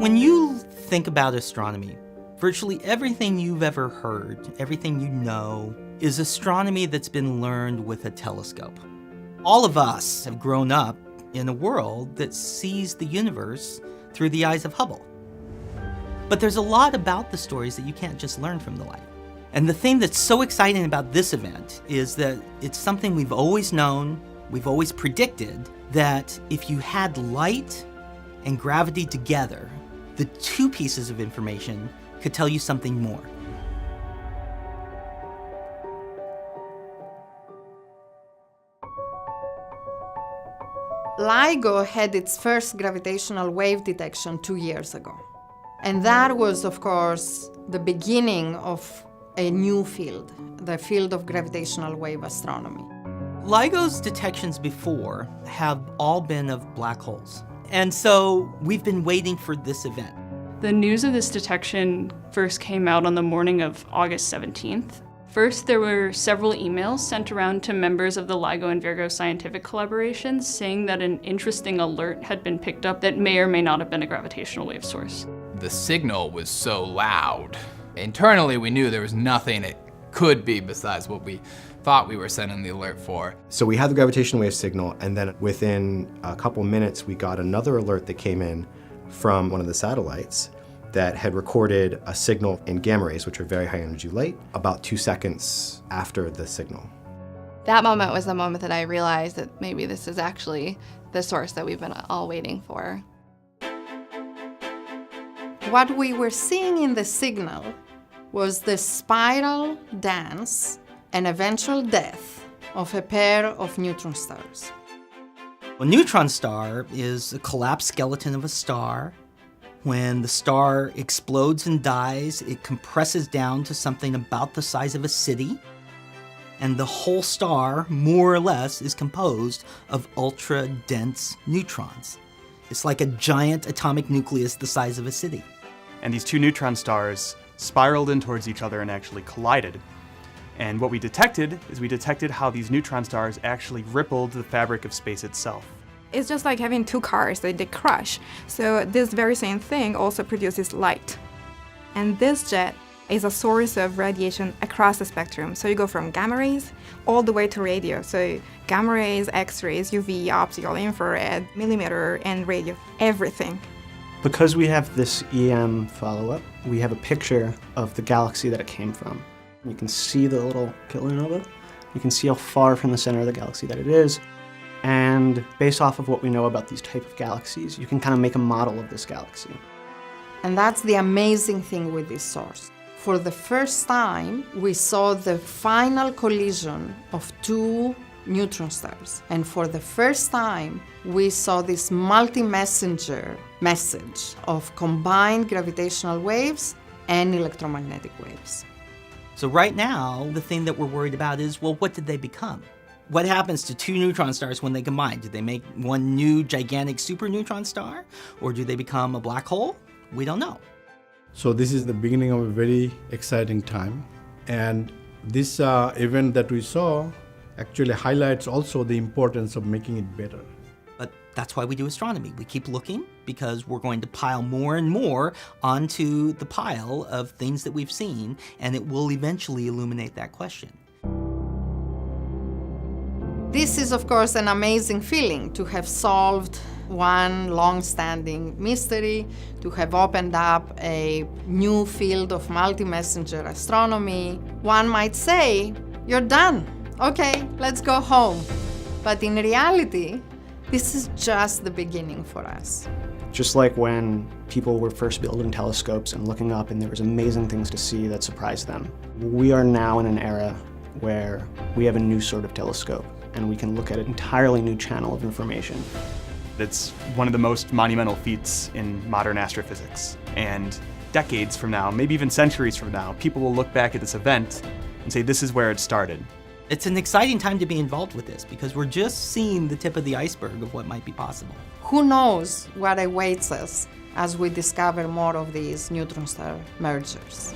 When you think about astronomy, virtually everything you've ever heard, everything you know, is astronomy that's been learned with a telescope. All of us have grown up in a world that sees the universe through the eyes of Hubble. But there's a lot about the stories that you can't just learn from the light. And the thing that's so exciting about this event is that it's something we've always known, we've always predicted, that if you had light and gravity together, the two pieces of information could tell you something more. LIGO had its first gravitational wave detection 2 years ago. And that was, of course, the beginning of a new field, the field of gravitational wave astronomy. LIGO's detections before have all been of black holes. And so we've been waiting for this event. The news of this detection first came out on the morning of August 17th. First, there were several emails sent around to members of the LIGO and Virgo scientific collaborations saying that an interesting alert had been picked up that may or may not have been a gravitational wave source. The signal was so loud. Internally, we knew there was nothing it could be besides what we thought we were sending the alert for. So we had the gravitational wave signal, and then within a couple minutes, we got another alert that came in from one of the satellites that had recorded a signal in gamma rays, which are very high energy light, about 2 seconds after the signal. That moment was the moment that I realized that maybe this is actually the source that we've been all waiting for. What we were seeing in the signal was the spiral dance and eventual death of a pair of neutron stars. A neutron star is a collapsed skeleton of a star. When the star explodes and dies, it compresses down to something about the size of a city, and the whole star, more or less, is composed of ultra-dense neutrons. It's like a giant atomic nucleus the size of a city. And these two neutron stars spiraled in towards each other and actually collided. And what we detected is we detected how these neutron stars actually rippled the fabric of space itself. It's just like having two cars that they crash. So this very same thing also produces light. And this jet is a source of radiation across the spectrum. So you go from gamma rays all the way to radio. So gamma rays, X-rays, UV, optical, infrared, millimeter, and radio, everything. Because we have this EM follow-up, we have a picture of the galaxy that it came from. You can see the little kilonova. You can see how far from the center of the galaxy that it is. And based off of what we know about these type of galaxies, you can kind of make a model of this galaxy. And that's the amazing thing with this source. For the first time, we saw the final collision of two neutron stars. And for the first time, we saw this multi-messenger message of combined gravitational waves and electromagnetic waves. So right now, the thing that we're worried about is, well, what did they become? What happens to two neutron stars when they combine? Do they make one new gigantic super neutron star? Or do they become a black hole? We don't know. So this is the beginning of a very exciting time. And this event that we saw actually highlights also the importance of making it better. But that's why we do astronomy. We keep looking because we're going to pile more and more onto the pile of things that we've seen, and it will eventually illuminate that question. This is, of course, an amazing feeling to have solved one long-standing mystery, to have opened up a new field of multi-messenger astronomy. One might say, you're done. Okay, let's go home. But in reality, this is just the beginning for us. Just like when people were first building telescopes and looking up and there was amazing things to see that surprised them. We are now in an era where we have a new sort of telescope and we can look at an entirely new channel of information. It's one of the most monumental feats in modern astrophysics. And decades from now, maybe even centuries from now, people will look back at this event and say, this is where it started. It's an exciting time to be involved with this because we're just seeing the tip of the iceberg of what might be possible. Who knows what awaits us as we discover more of these neutron star mergers.